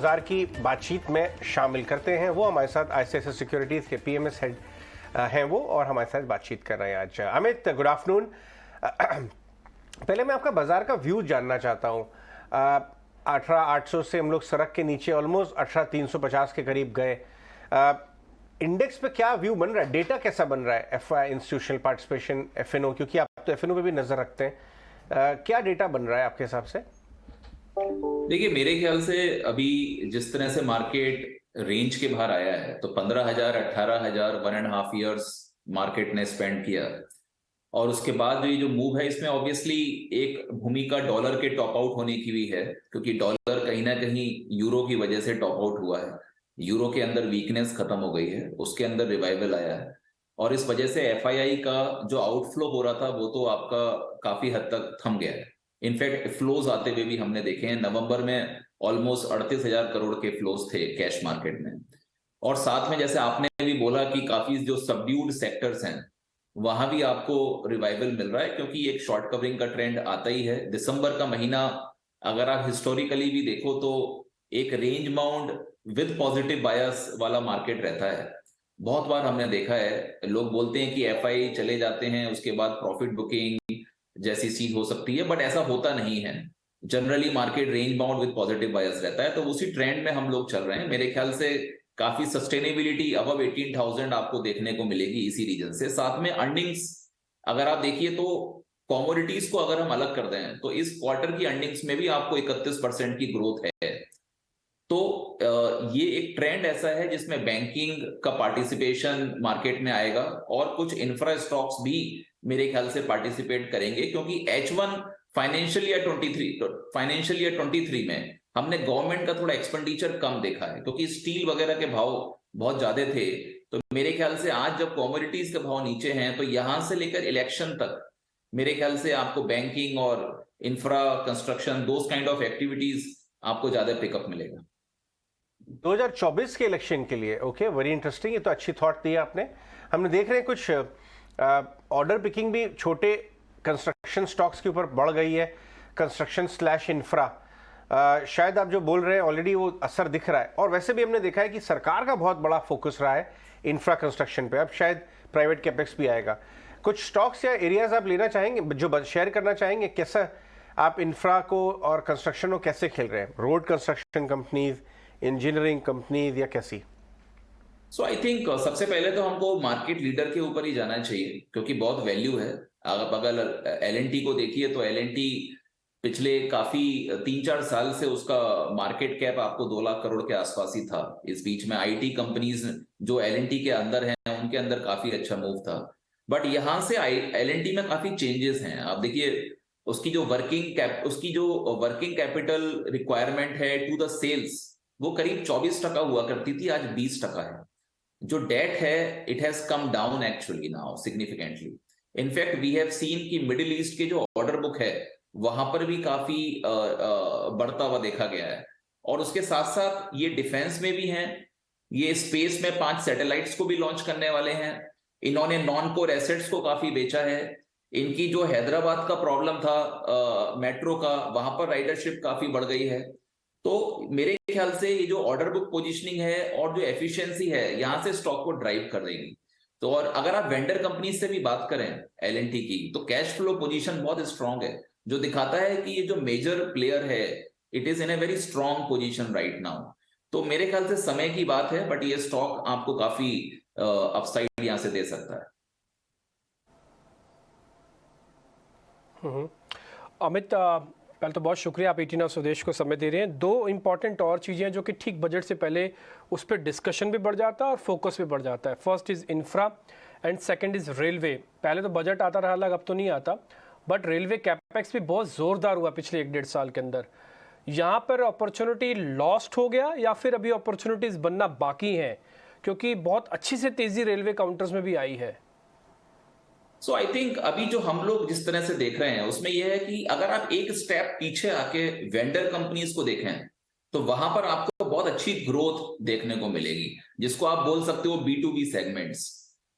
बाजार की बातचीत में शामिल करते हैं। वो हमारे साथ आईसीआईसीआई सिक्योरिटीज के पीएमएस हेड हैं वो, और हमारे साथ बातचीत कर रहे हैं आज। Amit, good afternoon. पहले मैं आपका बाजार का व्यू जानना चाहता हूँ। 18,800 से हम लोग सड़क के नीचे ऑलमोस्ट 18,350 के करीब गए। इंडेक्स पे क्या व्यू बन रहा है, डेटा कैसा बन रहा है? एफआई, इंस्टीट्यूशनल पार्टिसिपेशन, एफएनओ, क्योंकि आप तो एफएनओ पे भी नजर रखते हैं, क्या डेटा बन रहा है आपके हिसाब से? देखिए, मेरे ख्याल से अभी जिस तरह से मार्केट रेंज के बाहर आया है, तो 15,000, 18,000 1.5 ईयर्स मार्केट ने स्पेंड किया, और उसके बाद जो ये जो मूव है, इसमें ऑब्वियसली एक भूमिका डॉलर के टॉप आउट होने की भी है, क्योंकि डॉलर कहीं ना कहीं यूरो की वजह से टॉप आउट हुआ है। यूरो के अंदर वीकनेस खत्म हो गई है, उसके अंदर रिवाइवल आया है, और इस वजह से एफआईआई का जो आउटफ्लो हो रहा था वो तो आपका काफी हद तक थम गया है। इनफैक्ट फ्लोज आते हुए भी हमने देखे हैं। नवंबर में ऑलमोस्ट 38,000 करोड़ के फ्लोज थे कैश मार्केट में। और साथ में जैसे आपने भी बोला कि काफी जो सबड्यूड सेक्टर्स हैं वहां भी आपको रिवाइवल मिल रहा है, क्योंकि एक शॉर्ट कवरिंग का ट्रेंड आता ही है। दिसंबर का महीना अगर आप हिस्टोरिकली भी देखो तो एक रेंज बाउंड विद पॉजिटिव बायस वाला मार्केट रहता है। बहुत बार हमने देखा है, लोग बोलते हैं कि एफआई चले जाते हैं, उसके बाद प्रॉफिट बुकिंग जैसी चीज हो सकती है, बट ऐसा होता नहीं है। Generally market range bound with positive bias रहता है, तो उसी ट्रेंड में हम लोग चल रहे हैं। मेरे ख्याल से काफी सस्टेनेबिलिटी अबव 18,000 आपको देखने को मिलेगी इसी रीजन से। साथ में अर्निंग्स अगर आप देखिए तो कॉमोडिटीज को अगर हम अलग कर दें तो इस क्वार्टर की अर्निंग्स में भी आपको 31% की ग्रोथ है। तो ये एक ट्रेंड ऐसा है जिसमें बैंकिंग का पार्टिसिपेशन मार्केट में आएगा, और कुछ इंफ्रा स्टॉक्स भी मेरे ख्याल से पार्टिसिपेट करेंगे, क्योंकि H1 फाइनेंशियल ईयर 23 में हमने गवर्नमेंट का थोड़ा एक्सपेंडिचर कम देखा है, क्योंकि स्टील वगैरह के भाव बहुत ज्यादा थे। तो मेरे ख्याल से आज जब कमोडिटीज के भाव नीचे हैं, तो यहां से लेकर इलेक्शन तक मेरे ख्याल से आपको बैंकिंग और infra construction, those kind of activities आपको ज्यादा पिकअप मिलेगा 2024 के इलेक्शन के लिए। Okay, very interesting. ये तो अच्छी थॉट दी आपने। हमने देख रहे हैं कुछ ऑर्डर पिकिंग भी छोटे कंस्ट्रक्शन स्टॉक्स के ऊपर बढ़ गई है। कंस्ट्रक्शन स्लैश इंफ्रा, शायद आप जो बोल रहे हैं ऑलरेडी वो असर दिख रहा है। और वैसे भी हमने देखा है कि सरकार का बहुत बड़ा फोकस रहा है इंफ्रा कंस्ट्रक्शन पे। अब शायद प्राइवेट कैपेक्स भी आएगा। कुछ स्टॉक्स या एरियाज आप लेना चाहेंगे, जो शेयर करना चाहेंगे? कैसा आप इंफ्रा को और कंस्ट्रक्शन को कैसे खेल रहे हैं? Road construction companies, engineering companies, या कैसी? सो आई थिंक सबसे पहले तो हमको मार्केट लीडर के ऊपर ही जाना चाहिए, क्योंकि बहुत वैल्यू है। आप अगर एलएनटी को देखिए तो एलएनटी पिछले काफी 3-4 साल से उसका मार्केट कैप आपको 2 लाख करोड़ के आसपास ही था। इस बीच में आईटी कंपनीज जो एलएनटी के अंदर हैं उनके अंदर काफी अच्छा मूव था, बट यहां से एलएनटी में काफी चेंजेस हैं। आप देखिए उसकी जो वर्किंग कैपिटल रिक्वायरमेंट है टू द सेल्स, वो करीब 24% हुआ करती थी, आज 20% है। जो डेट है it has come down actually now significantly. In fact we have seen कि मिडिल ईस्ट के जो ऑर्डर बुक है वहां पर भी काफी बढ़ता हुआ देखा गया है। और उसके साथ साथ ये डिफेंस में भी हैं, ये स्पेस में 5 सैटेलाइट्स को भी लॉन्च करने वाले हैं। इन्होंने नॉन कोर एसेट्स को काफी बेचा है। इनकी जो हैदराबाद का प्रॉब्लम था मेट्रो का, वहां पर राइडरशिप काफी बढ़ गई है। तो मेरे ख्याल से ये जो ऑर्डर बुक पोजीशनिंग है और जो एफिशिएंसी है, यहां से स्टॉक को ड्राइव कर देगी। तो और अगर आप वेंडर कंपनी से भी बात करें एलएनटी की, तो कैश फ्लो पोजीशन बहुत स्ट्रांग है, जो दिखाता है कि ये जो मेजर प्लेयर है it is in a very strong position right now. तो मेरे ख्याल से समय की बात है, बट ये स्टॉक आपको काफी अपसाइड यहां से दे सकता है। अमित, पहले तो बहुत शुक्रिया, आप 18 स्वदेश को समय दे रहे हैं। 2 इंपॉर्टेंट और चीज़ें जो कि ठीक बजट से पहले उस पर डिस्कशन भी बढ़ जाता है और फोकस भी बढ़ जाता है। First is infra and second is railway. पहले तो बजट आता रहा अलग, अब तो नहीं आता, बट रेलवे कैपेक्स भी बहुत ज़ोरदार हुआ पिछले 1-1.5 साल के अंदर। यहाँ पर अपॉर्चुनिटी लॉस्ट हो गया या फिर अभी अपॉर्चुनिटीज़ बनना बाकी हैं? क्योंकि बहुत अच्छी से तेज़ी रेलवे काउंटर्स में भी आई है। सो आई थिंक अभी जो हम लोग जिस तरह से देख रहे हैं उसमें यह है कि अगर आप एक स्टेप पीछे आके वेंडर कंपनीज को देखें तो वहां पर आपको बहुत अच्छी ग्रोथ देखने को मिलेगी, जिसको आप बोल सकते हो B2B सेगमेंट्स।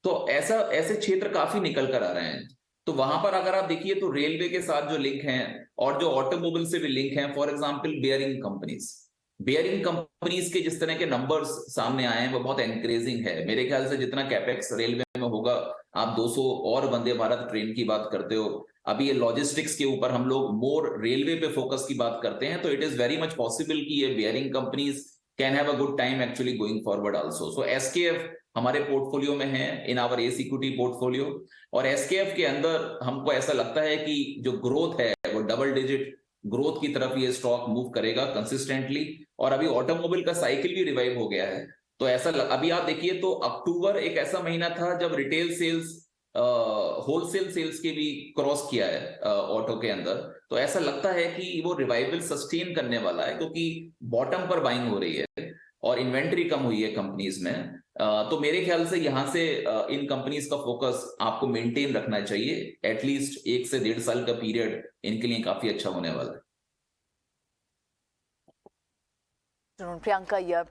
तो ऐसे क्षेत्र काफी निकल कर आ रहे हैं। तो वहां पर अगर आप देखिए तो रेलवे के साथ जो लिंक हैं और जो ऑटोमोबाइल से भी लिंक हैं, for example bearing companies, bearing companies के जिस तरह के नंबर्स सामने आए हैं वो बहुत एनकरेजिंग है। मेरे ख्याल से जितना कैपेक्स रेलवे में होगा, आप 200 और वंदे भारत ट्रेन की बात करते हो, अभी ये लॉजिस्टिक्स के ऊपर हम लोग मोर रेलवे पे फोकस की बात करते हैं, तो it is very much possible कि ये bearing companies can have a good time actually going forward also. So SKF हमारे पोर्टफोलियो में है, in our S equity portfolio, और एसकेएफ के अंदर हमको ऐसा लगता है कि जो ग्रोथ है वो डबल डिजिट ग्रोथ की तरफ ये स्टॉक मूव करेगा कंसिस्टेंटली। और अभी ऑटोमोबाइल का साइकिल भी रिवाइव हो गया है, तो ऐसा अभी आप देखिए तो अक्टूबर एक ऐसा महीना था जब रिटेल सेल्स होलसेल सेल्स के भी क्रॉस किया है ऑटो के अंदर। तो ऐसा लगता है कि वो रिवाइवल सस्टेन करने वाला है, क्योंकि बॉटम पर बाइंग हो रही है और इन्वेंट्री कम हुई है कंपनीज में। तो मेरे ख्याल से यहां से इन कंपनीज का फोकस आपको मेंटेन रखना चाहिए। एटलीस्ट 1 से 1.5 साल का पीरियड इनके लिए काफी अच्छा होने वाला है। प्रियंका, ये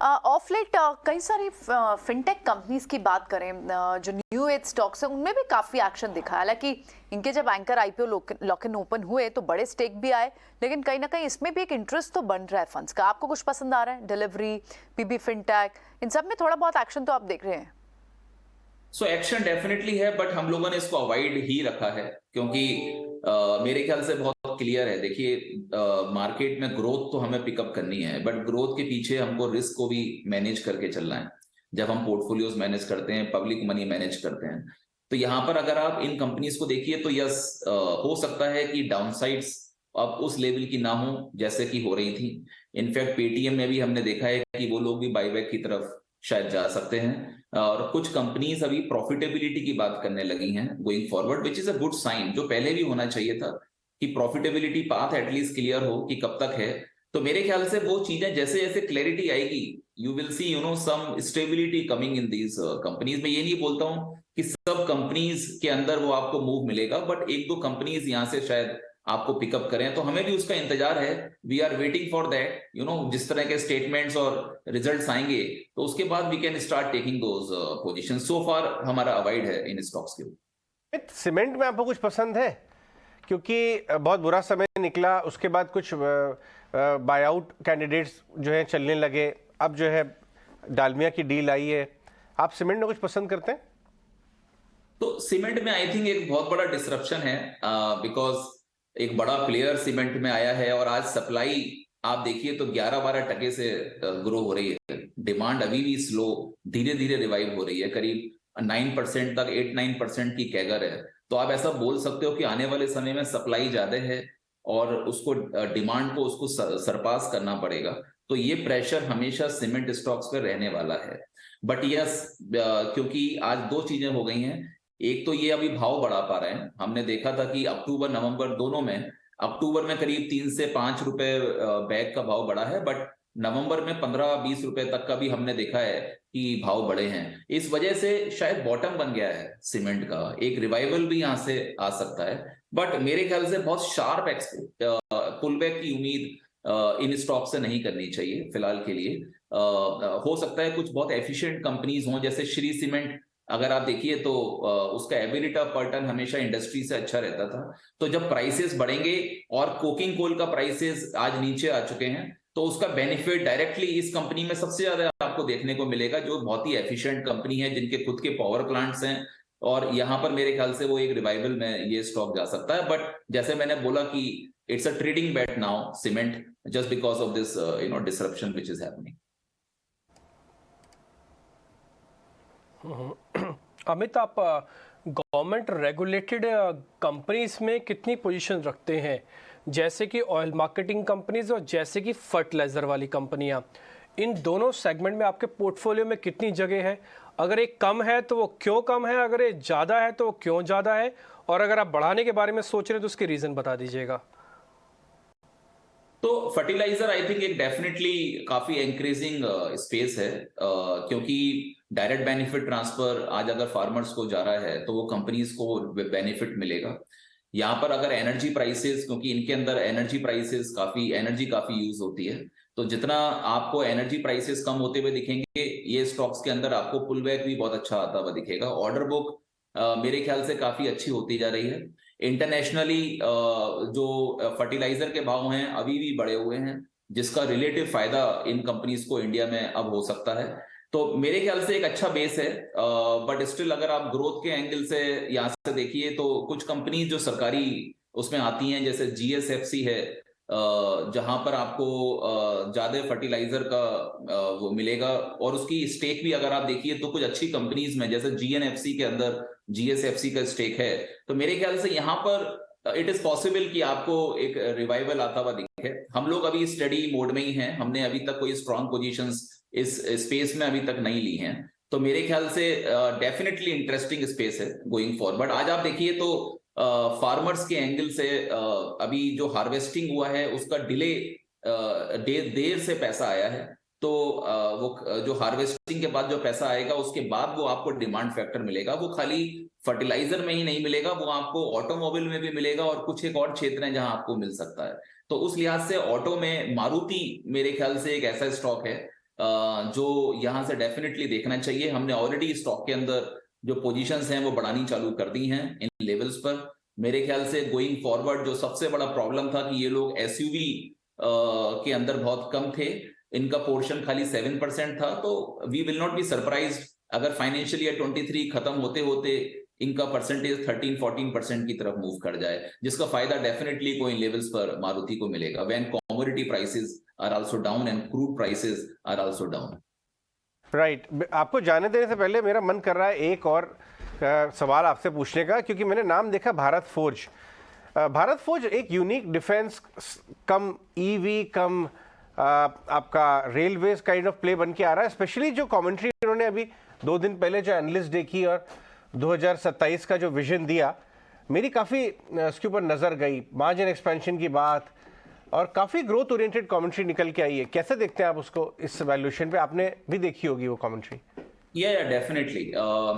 ऑफ लेट कई सारी फिनटेक कंपनीज की बात करें, जो न्यू एज स्टॉक्स हैं उनमें भी काफ़ी एक्शन दिखा। हालांकि इनके जब anchor IPO lock in open हुए तो बड़े स्टेक भी आए, लेकिन कहीं ना कहीं इसमें भी एक इंटरेस्ट तो बन रहा है फंड्स का। आपको कुछ पसंद आ रहा है? डिलीवरी, पीबी फिनटेक, इन सब में थोड़ा बहुत एक्शन तो आप देख रहे हैं? सो एक्शन डेफिनेटली है, बट हम लोगों ने इसको अवॉइड ही रखा है, क्योंकि मेरे ख्याल से बहुत क्लियर है। देखिए, मार्केट में ग्रोथ तो हमें पिकअप करनी है, बट ग्रोथ के पीछे हमको रिस्क को भी मैनेज करके चलना है। जब हम पोर्टफोलियोज मैनेज करते हैं, पब्लिक मनी मैनेज करते हैं, तो यहाँ पर अगर आप इन कंपनीज को देखिए तो यस, हो सकता है कि डाउनसाइड्स अब उस लेवल की ना हो जैसे कि हो रही थी। इनफैक्ट पेटीएम में भी हमने देखा है कि वो लोग भी बाईबैक की तरफ शायद जा सकते हैं, और कुछ कंपनीज अभी प्रॉफिटेबिलिटी की बात करने लगी हैं going forward, which is a good sign, जो पहले भी होना चाहिए था कि प्रॉफिटेबिलिटी पाथ एटलीस्ट क्लियर हो कि कब तक है। तो मेरे ख्याल से वो चीजें जैसे जैसे क्लैरिटी आएगी, you will see some stability coming in these companies. मैं ये नहीं बोलता हूं कि सब कंपनीज के अंदर वो आपको मूव मिलेगा, बट एक दो कंपनीज यहां से शायद आपको पिकअप करें, तो हमें भी उसका इंतजार है। We are waiting for that, जिस तरह के स्टेटमेंट्स और रिजल्ट्स आएंगे तो उसके बाद we can start taking those position. So far हमारा अवॉइड है इन स्टॉक्स के ऊपर। सीमेंट में आपको कुछ पसंद है? क्योंकि बहुत बुरा समय निकला, उसके बाद कुछ बाय आउट कैंडिडेट्स जो हैं चलने लगे, अब जो है डालमिया की डील आई है। आप सीमेंट में कुछ पसंद करते हैं? तो सीमेंट में आई थिंक एक बहुत बड़ा डिसरप्शन है, बिकॉज एक बड़ा प्लेयर सीमेंट में आया है, और आज सप्लाई आप देखिए तो 11-12% से ग्रो हो रही है। डिमांड अभी भी स्लो, धीरे धीरे रिवाइव हो रही है, करीब 9% तक 8-9% की कैगर है। तो आप ऐसा बोल सकते हो कि आने वाले समय में सप्लाई ज्यादा है और उसको डिमांड को उसको सरपास करना पड़ेगा। तो ये प्रेशर हमेशा सीमेंट स्टॉक्स पर रहने वाला है। बट यस, क्योंकि आज दो चीजें हो गई हैं। एक तो ये अभी भाव बढ़ा पा रहे हैं, हमने देखा था कि अक्टूबर नवंबर दोनों में, अक्टूबर में करीब 3 से 5 रुपए बैग का भाव बढ़ा है, बट नवंबर में 15-20 रुपए तक का भी हमने देखा है कि भाव बढ़े हैं। इस वजह से शायद बॉटम बन गया है सीमेंट का, एक रिवाइवल भी यहां से आ सकता है। बट मेरे ख्याल से बहुत शार्प पुलबैक की उम्मीद इन स्टॉक से नहीं करनी चाहिए फिलहाल के लिए। हो सकता है कुछ बहुत एफिशिएंट कंपनीज हों, जैसे श्री सीमेंट अगर आप देखिए तो उसका एबिलिटा पर टन हमेशा इंडस्ट्री से अच्छा रहता था। तो जब प्राइसेस बढ़ेंगे और कोकिंग कोल का प्राइसेस आज नीचे आ चुके हैं, तो उसका बेनिफिट डायरेक्टली इस कंपनी में सबसे ज्यादा आपको देखने को मिलेगा, जो बहुत ही एफिशिएंट कंपनी है, जिनके खुद के पावर प्लांट्स हैं, और यहां पर मेरे ख्याल से वो एक रिवाइवल में ये स्टॉक जा सकता है। बट जैसे मैंने बोला कि it's a trading bet now cement, just because of this disruption which is happening. Amit, आप गवर्नमेंट रेगुलेटेड कंपनीज में कितनी पोजीशन रखते हैं, जैसे कि ऑयल मार्केटिंग कंपनीज और जैसे कि फर्टिलाइजर वाली कंपनियां? इन दोनों सेगमेंट में आपके पोर्टफोलियो में कितनी जगह है? अगर एक कम है तो वो क्यों कम है, अगर ये ज़्यादा है तो वो क्यों ज़्यादा है, और अगर आप बढ़ाने के बारे में सोच रहे हैं तो उसके रीज़न बता दीजिएगा। तो फर्टिलाइजर आई थिंक एक डेफिनेटली काफी एंकरेजिंग स्पेस है, क्योंकि डायरेक्ट बेनिफिट ट्रांसफर आज अगर फार्मर्स को जा रहा है तो वो कंपनीज को बेनिफिट मिलेगा। यहाँ पर अगर एनर्जी प्राइसेस, क्योंकि इनके अंदर एनर्जी काफी यूज होती है, तो जितना आपको एनर्जी प्राइसेस कम होते हुए दिखेंगे, ये स्टॉक्स के अंदर आपको पुल बैक भी बहुत अच्छा आता हुआ दिखेगा। ऑर्डर बुक मेरे ख्याल से काफी अच्छी होती जा रही है। इंटरनेशनली जो फर्टिलाइजर के भाव हैं अभी भी बढ़े हुए हैं, जिसका रिलेटिव फायदा इन कंपनीज को इंडिया में अब हो सकता है। तो मेरे ख्याल से एक अच्छा बेस है, बट स्टिल अगर आप ग्रोथ के एंगल से यहाँ से देखिए तो कुछ कंपनीज जो सरकारी उसमें आती हैं, जैसे GSFC है, जहां पर आपको ज्यादा फर्टिलाइजर का वो मिलेगा, और उसकी स्टेक भी अगर आप देखिए तो कुछ अच्छी कंपनीज में, जैसे GNFC के अंदर GSFC का स्टेक है। तो मेरे ख्याल से यहाँ पर इट इज पॉसिबल कि आपको एक रिवाइवल आता हुआ दिखे। हम लोग अभी स्टडी मोड में ही हैं, हमने अभी तक कोई स्ट्रॉन्ग पोजीशंस इस स्पेस में अभी तक नहीं ली हैं। तो मेरे ख्याल से डेफिनेटली इंटरेस्टिंग स्पेस है गोइंग फॉरवर्ड। आज आप देखिए तो फार्मर्स के एंगल से अभी जो हार्वेस्टिंग हुआ है उसका डिले, देर से पैसा आया है। तो वो जो हार्वेस्टिंग के बाद जो पैसा आएगा उसके बाद वो आपको डिमांड फैक्टर मिलेगा। वो खाली फर्टिलाइजर में ही नहीं मिलेगा, वो आपको ऑटोमोबाइल में भी मिलेगा और कुछ एक और क्षेत्र हैं जहां आपको मिल सकता है। तो उस लिहाज से ऑटो में मारुति मेरे ख्याल से एक ऐसा स्टॉक है जो यहां से डेफिनेटली देखना चाहिए। हमने ऑलरेडी स्टॉक के अंदर जो पोजीशंस हैं वो बढ़ानी चालू कर दी हैं इन लेवल्स पर। मेरे ख्याल से गोइंग फॉरवर्ड जो सबसे बड़ा प्रॉब्लम था कि ये लोग SUV के अंदर बहुत कम थे, इनका पोर्शन खाली 7% था। तो we will not be surprised अगर फाइनेंशियल ईयर 23 खत्म होते होते इनका परसेंटेज 13-14% की तरफ मूव कर जाए, जिसका फायदा डेफिनेटली कोई लेवल्स पर मारुति को मिलेगा when commodity prices are also down and crude prices are also down. Right, आपको जाने देने से पहले मेरा मन कर रहा है एक और सवाल आपसे पूछने का, क्योंकि मैंने नाम देखा भारत फोर्ज। भारत फोर्ज एक यूनिक डिफेंस कम EV कम आपका रेलवेज काइंड ऑफ प्ले बन के आ रहा है। स्पेशली जो कमेंट्री उन्होंने अभी 2 दिन पहले जो एनालिस्ट डे की और 2027 का जो विजन दिया, मेरी काफ़ी इसके ऊपर नज़र गई। मार्जिन एक्सपेंशन की बात और काफ़ी ग्रोथ ओरिएंटेड कमेंट्री निकल के आई है। कैसे देखते हैं आप उसको इस वैल्यूएशन पे? आपने भी देखी होगी वो कमेंट्री। या डेफिनेटली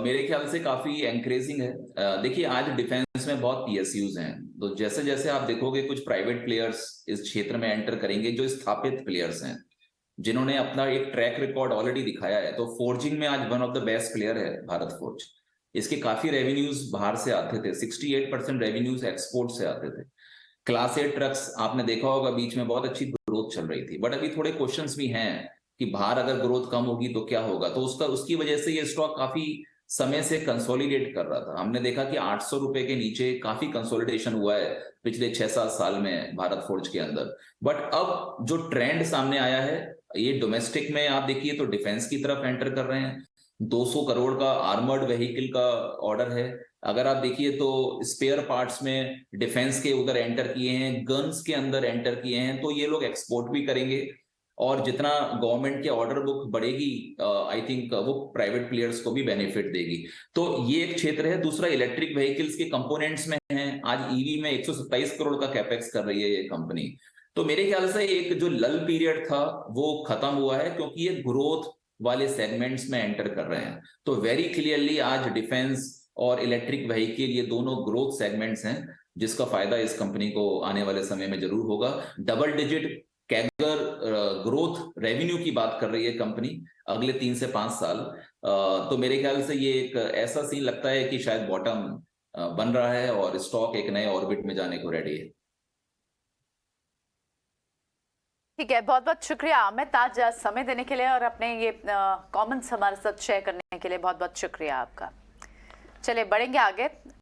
मेरे ख्याल से काफी एनकरेजिंग है। देखिए आज डिफेंस में बहुत PSUs हैं, तो जैसे जैसे आप देखोगे कुछ प्राइवेट प्लेयर्स इस क्षेत्र में एंटर करेंगे, जो स्थापित प्लेयर्स हैं जिन्होंने अपना एक ट्रैक रिकॉर्ड ऑलरेडी दिखाया है। तो फोर्जिंग में आज one of the best player है भारत फोर्ज। इसके काफी रेवेन्यूज बाहर से आते थे, 68% रेवेन्यूज एक्सपोर्ट से आते थे। क्लास 8 ट्रक्स आपने देखा होगा बीच में बहुत अच्छी ग्रोथ चल रही थी, बट अभी थोड़े क्वेश्चंस भी हैं कि बाहर अगर ग्रोथ कम होगी तो क्या होगा। तो उसकी वजह से ये स्टॉक काफी समय से कंसोलिडेट कर रहा था। हमने देखा कि 800 रुपए के नीचे काफी कंसोलिडेशन हुआ है पिछले 6-7 साल में भारत फोर्ज के अंदर। बट अब जो ट्रेंड सामने आया है, ये डोमेस्टिक में आप देखिए तो डिफेंस की तरफ एंटर कर रहे हैं। 200 करोड़ का आर्मर्ड व्हीकल का ऑर्डर है। अगर आप देखिए तो स्पेयर पार्ट्स में डिफेंस के उधर एंटर किए हैं, गन्स के अंदर एंटर किए हैं। तो ये लोग एक्सपोर्ट भी करेंगे और जितना गवर्नमेंट के ऑर्डर बुक बढ़ेगी, आई थिंक वो प्राइवेट प्लेयर्स को भी बेनिफिट देगी। तो ये एक क्षेत्र है। दूसरा इलेक्ट्रिक व्हीकल्स के कंपोनेंट्स में है। आज EV में 127 करोड़ का कैपेक्स कर रही है ये कंपनी। तो मेरे ख्याल से एक जो लल पीरियड था वो खत्म हुआ है, क्योंकि ये ग्रोथ वाले सेगमेंट्स में एंटर कर रहे हैं। तो वेरी क्लियरली आज डिफेंस और इलेक्ट्रिक व्हीकल ये दोनों ग्रोथ सेगमेंट्स हैं, जिसका फायदा इस कंपनी को आने वाले समय में जरूर होगा। Double digit CAGR growth revenue की बात कर रही है कंपनी अगले 3 से 5 साल। तो मेरे ख्याल से ये एक ऐसा सीन लगता है कि शायद बॉटम बन रहा है और स्टॉक एक नए ऑर्बिट में जाने को रेडी है। ठीक है, बहुत बहुत शुक्रिया अमित आज समय देने के लिए और अपने ये कमेंट्स हमारे साथ शेयर करने के लिए बहुत बहुत शुक्रिया आपका। चलिए बढ़ेंगे आगे।